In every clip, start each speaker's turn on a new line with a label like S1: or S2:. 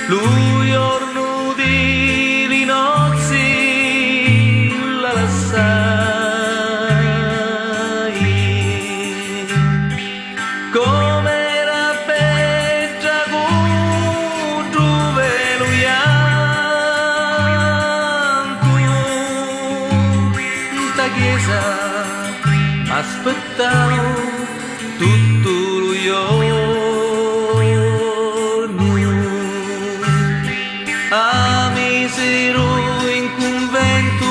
S1: lui orno di rinozzi la lassai come era bella contro velo bianco in ta chiesa aspettavo tutto lo giorno a misero in convento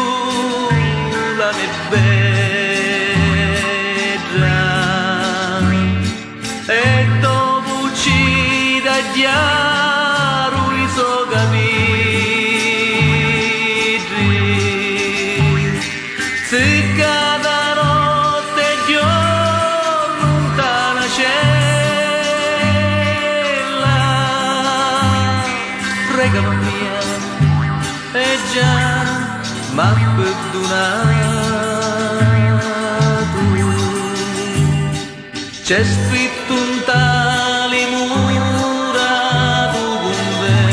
S1: la nebbera e dopo ci da chiaro i suoi capitoli se cada notte e giorno lontana cella pregano mia e già m'ha perdonato. C'è scritto un tale murato convento,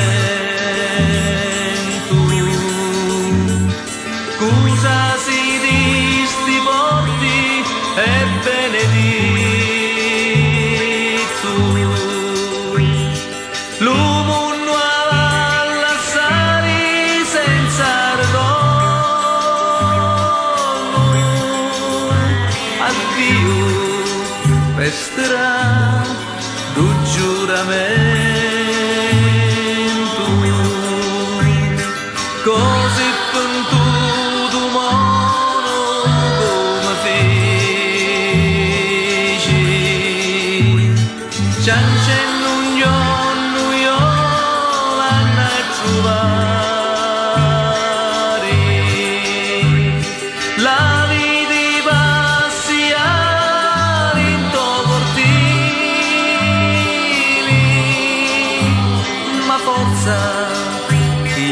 S1: cosa si di sti porti e benedetto. L'uomo resterà d'un giuramento così pentuto mono come feci ciancello un giorno io l'hanno a trovare la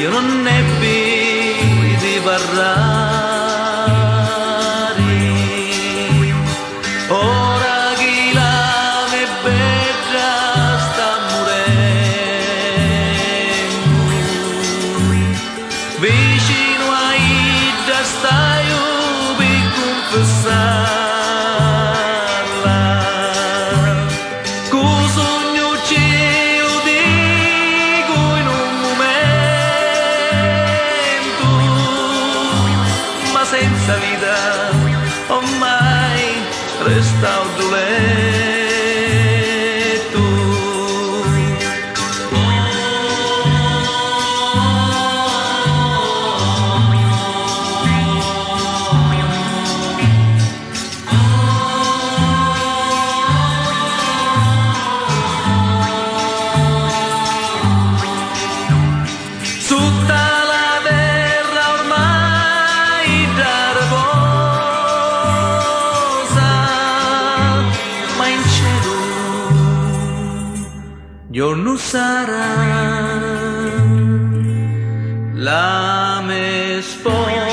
S1: io non ebbi di parlare ora che la mia bella sta morendo vicino a ida stai per confessarla con sogno senza vita ormai resta un duletto. Tutta la terra ormai giorno sarà la mia sposa.